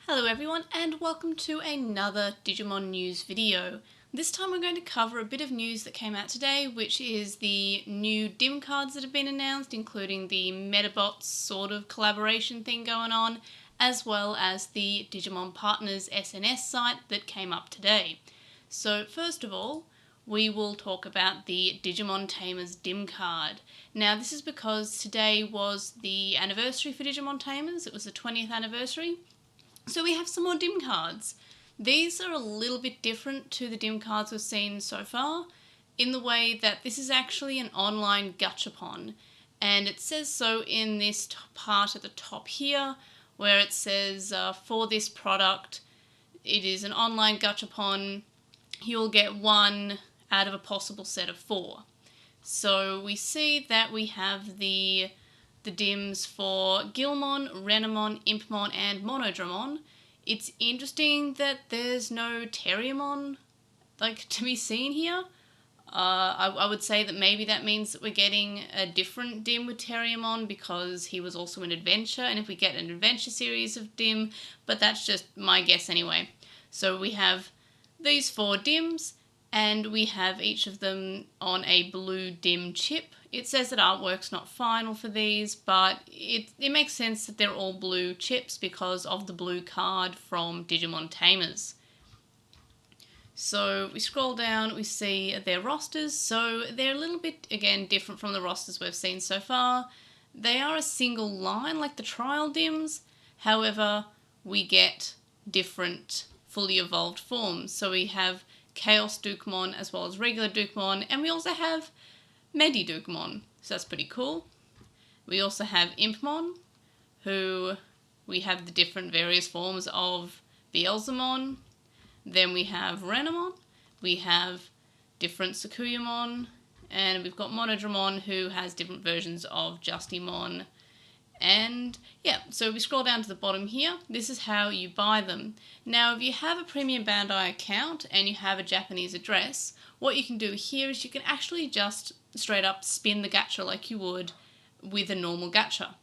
Hello everyone and welcome to another Digimon news video. This time we're going to cover a bit of news that came out today, which is the new DIM cards that have been announced, including the MEDABOTS sort of collaboration thing going on, as well as the Digimon Partners SNS site that came up today. So first of all, we will talk about the Digimon Tamers DIM card. Now this is because today was the anniversary for Digimon Tamers. It was the 20th anniversary. So we have some more DIM cards. These are a little bit different to the DIM cards we've seen so far, in the way that this is actually an online gachapon. And it says so in this part at the top here, where it says for this product, it is an online gachapon. You'll get one out of a possible set of 4. So we see that we have the DIMs for Guilmon, Renamon, Impmon and Monodramon. It's interesting that there's no Terriermon to be seen here. I would say that maybe that means that we're getting a different DIM with Terriermon because he was also in Adventure, and if we get an Adventure series of DIM, but that's just my guess anyway. So we have these 4 DIMs, and we have each of them on a blue DIM chip. It says that artwork's not final for these, but it makes sense that they're all blue chips because of the blue card from Digimon Tamers. So we scroll down, we see their rosters. So they're a little bit, again, different from the rosters we've seen so far. They are a single line like the trial DIMs. However, we get different fully evolved forms. So we have Chaos Dukemon as well as regular Dukemon, and we also have MEDABOTS, so that's pretty cool. We also have Impmon, who we have the different various forms of Beelzemon. Then we have Renamon, we have different Sakuyamon, and we've got Monodramon, who has different versions of Justimon. And yeah, so we scroll down to the bottom here. This is how you buy them. Now, if you have a Premium Bandai account and you have a Japanese address, what you can do here is you can actually just straight up spin the gacha like you would with a normal gacha.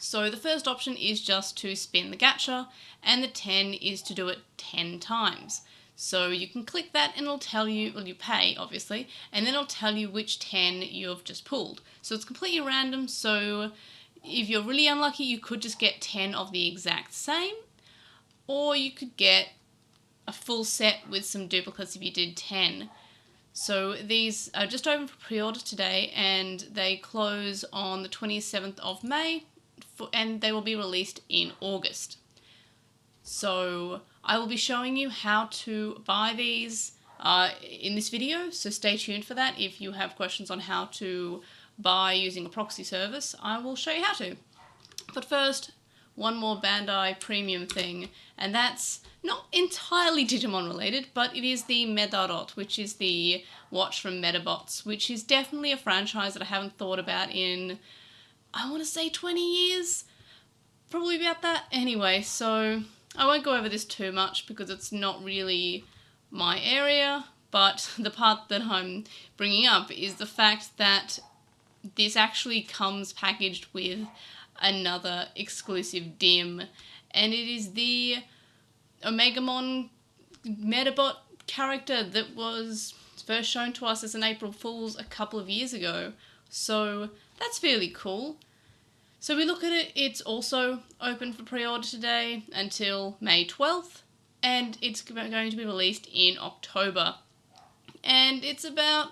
So the first option is just to spin the gacha, and the 10 is to do it 10 times. So you can click that and it'll tell you, well, you pay obviously, and then it'll tell you which 10 you've just pulled. So it's completely random, so if you're really unlucky, you could just get 10 of the exact same, or you could get a full set with some duplicates if you did 10. So these are just open for pre-order today, and they close on the 27th of May, and they will be released in August. So I will be showing you how to buy these in this video, so stay tuned for that. If you have questions on how to buy using a proxy service, I will show you how to. But first, one more Bandai premium thing, and that's not entirely Digimon related, but it is the MEDABOTS, which is the watch from MEDABOTS, which is definitely a franchise that I haven't thought about in, I want to say 20 years, probably about that. Anyway, so I won't go over this too much because it's not really my area, but the part that I'm bringing up is the fact that this actually comes packaged with another exclusive DIM, and it is the Omegamon Medabot character that was first shown to us as an April Fool's a couple of years ago. So that's fairly cool. So we look at it, it's also open for pre-order today until May 12th, and it's going to be released in October. And it's about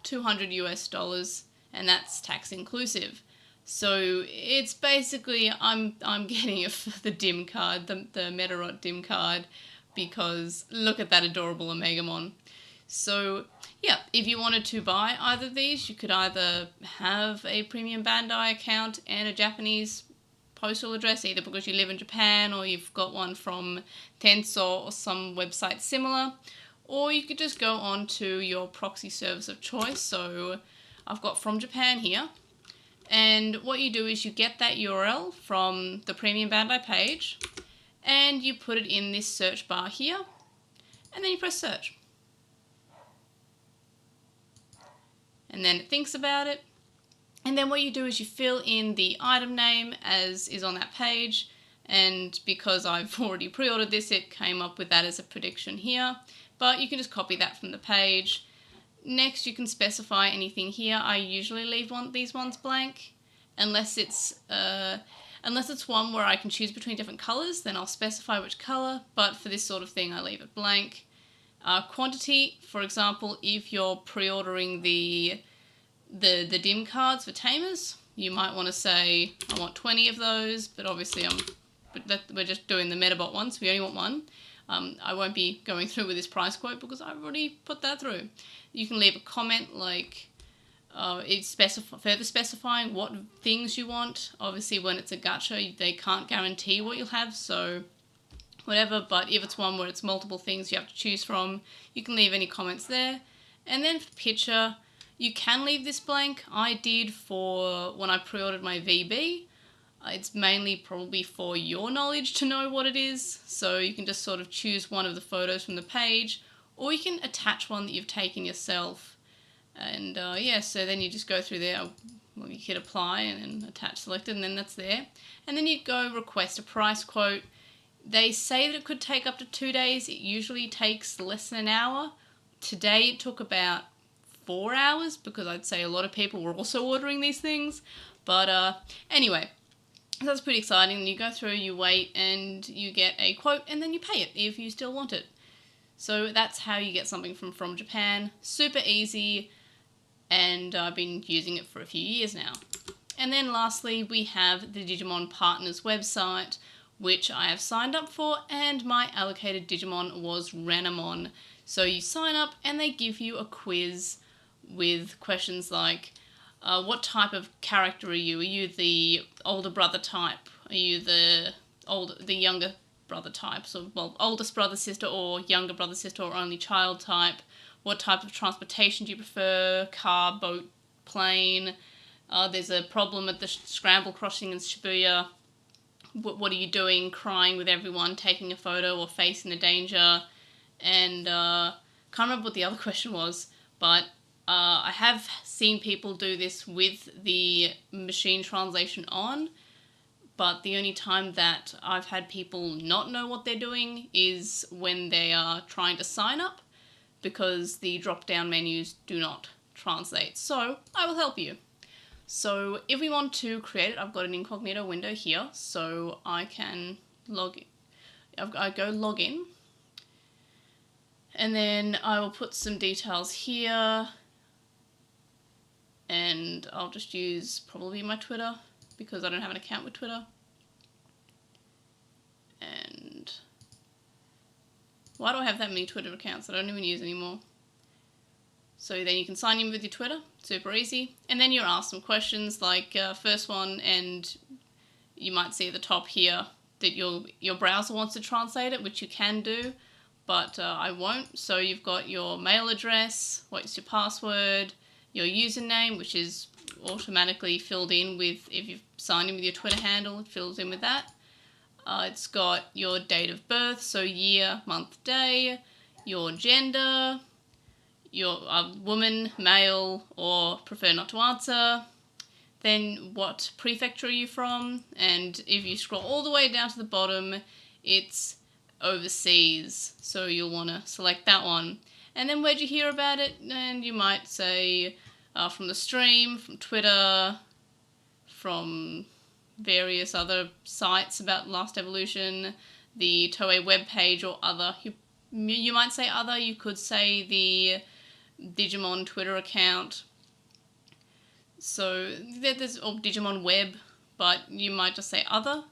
$200 US, and that's tax inclusive. So it's basically, I'm getting it for the DIM card, the MEDABOTS DIM card, because look at that adorable Omegamon. So yeah, if you wanted to buy either of these, you could either have a Premium Bandai account and a Japanese postal address, either because you live in Japan or you've got one from Tensor or some website similar, or you could just go on to your proxy service of choice. So I've got From Japan here, and what you do is you get that URL from the Premium Bandai page, and you put it in this search bar here, and then you press search. And then it thinks about it, and then what you do is you fill in the item name as is on that page, and because I've already pre-ordered this, it came up with that as a prediction here, but you can just copy that from the page. Next, you can specify anything here. I usually leave these ones blank, unless it's one where I can choose between different colors, then I'll specify which color, but for this sort of thing, I leave it blank. Quantity, for example, if you're pre-ordering the DIM cards for Tamers, you might want to say, I want 20 of those, but obviously we're just doing the MEDABOT one, so we only want one. I won't be going through with this price quote because I've already put that through. You can leave a comment like it's further specifying what things you want. Obviously, when it's a gacha, they can't guarantee what you'll have, so whatever. But if it's one where it's multiple things you have to choose from, you can leave any comments there. And then for picture, you can leave this blank. I did for when I pre-ordered my VB. It's mainly probably for your knowledge to know what it is, so you can just sort of choose one of the photos from the page, or you can attach one that you've taken yourself. And yeah, so then you just go through there, well, you hit apply and then attach selected, and then that's there. And then you go request a price quote. They say that it could take up to 2 days. It usually takes less than an hour. Today it took about 4 hours because I'd say a lot of people were also ordering these things. But anyway, so that's pretty exciting. You go through, you wait, and you get a quote, and then you pay it if you still want it. So that's how you get something from Japan. Super easy, and I've been using it for a few years now. And then lastly, we have the Digimon Partners website, which I have signed up for, and my allocated Digimon was Renamon. So you sign up, and they give you a quiz with questions like, what type of character are you? Are you the older brother type? Are you the younger brother type? So, well, oldest brother, sister, or younger brother, sister, or only child type? What type of transportation do you prefer? Car, boat, plane? There's a problem at the scramble crossing in Shibuya. What are you doing? Crying with everyone, taking a photo, or facing the danger? And can't remember what the other question was, but I have seen people do this with the machine translation on, but the only time that I've had people not know what they're doing is when they are trying to sign up, because the drop-down menus do not translate. So I will help you. So if we want to create it, I've got an incognito window here, so I can I go log in, and then I will put some details here. And I'll just use probably my Twitter because I don't have an account with Twitter. And why do I have that many Twitter accounts that I don't even use anymore? So then you can sign in with your Twitter, super easy. And then you're asked some questions like first one, and you might see at the top here that your browser wants to translate it, which you can do, but I won't. So you've got your mail address, what's your password, your username, which is automatically filled in with, if you've signed in with your Twitter handle, it fills in with that. It's got your date of birth, so year, month, day, your gender, your woman, male, or prefer not to answer. Then what prefecture are you from? And if you scroll all the way down to the bottom, it's overseas, so you'll want to select that one. And then where'd you hear about it? And you might say from the stream, from Twitter, from various other sites about Last Evolution, the Toei webpage, or other. You might say other. You could say the Digimon Twitter account. So there's Digimon web, but you might just say other.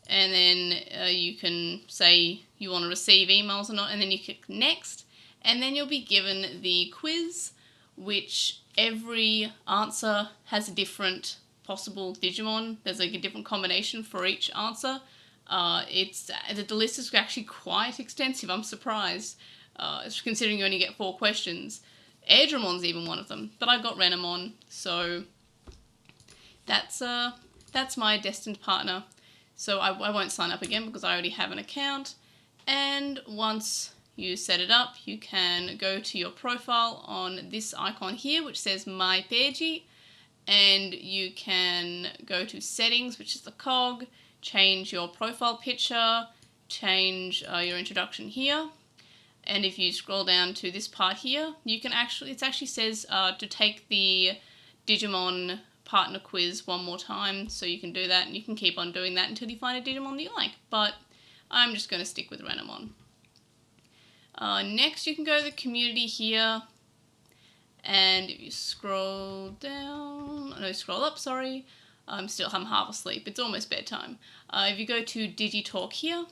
And then you can say you want to receive emails or not, and then you click next. And then you'll be given the quiz, which every answer has a different possible Digimon. There's like a different combination for each answer. The list is actually quite extensive. I'm surprised, considering you only get 4 questions. Airdramon's even one of them, but I got Renamon, so that's my destined partner. So I won't sign up again because I already have an account. And once you set it up, you can go to your profile on this icon here, which says My Page, and you can go to Settings, which is the cog. change your profile picture, change your introduction here. And if you scroll down to this part here, you can actually, it actually says to take the Digimon partner quiz one more time, so you can do that, and you can keep on doing that until you find a Digimon that you like, but I'm just going to stick with Renamon. Next, you can go to the community here, and if you scroll down, no, scroll up, sorry, I'm half asleep, it's almost bedtime. If you go to Digitalk here,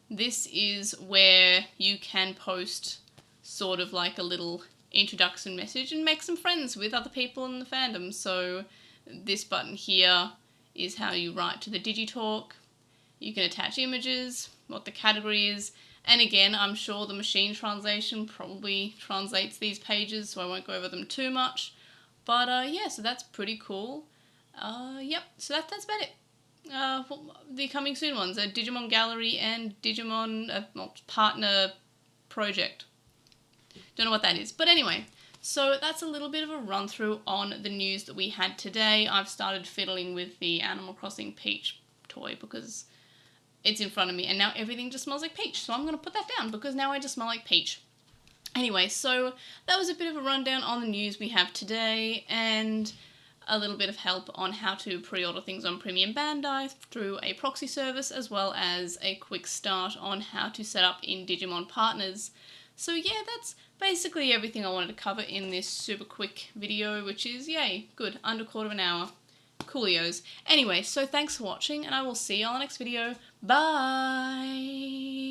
this is where you can post sort of like a little introduction message and make some friends with other people in the fandom. So this button here is how you write to the Digitalk. You can attach images, what the category is, and again, I'm sure the machine translation probably translates these pages, so I won't go over them too much. But yeah, so that's pretty cool. Yep, so that's about it. The coming soon ones are Digimon Gallery and Digimon Partner Project. Don't know what that is. But anyway, so that's a little bit of a run through on the news that we had today. I've started fiddling with the Animal Crossing Peach toy because it's in front of me and now everything just smells like peach. So I'm going to put that down because now I just smell like peach. Anyway, so that was a bit of a rundown on the news we have today and a little bit of help on how to pre-order things on Premium Bandai through a proxy service, as well as a quick start on how to set up in Digimon Partners. So yeah, that's basically everything I wanted to cover in this super quick video, which is, yay, good, under a quarter of an hour. Coolios. Anyway, so thanks for watching, and I will see you on the next video. Bye!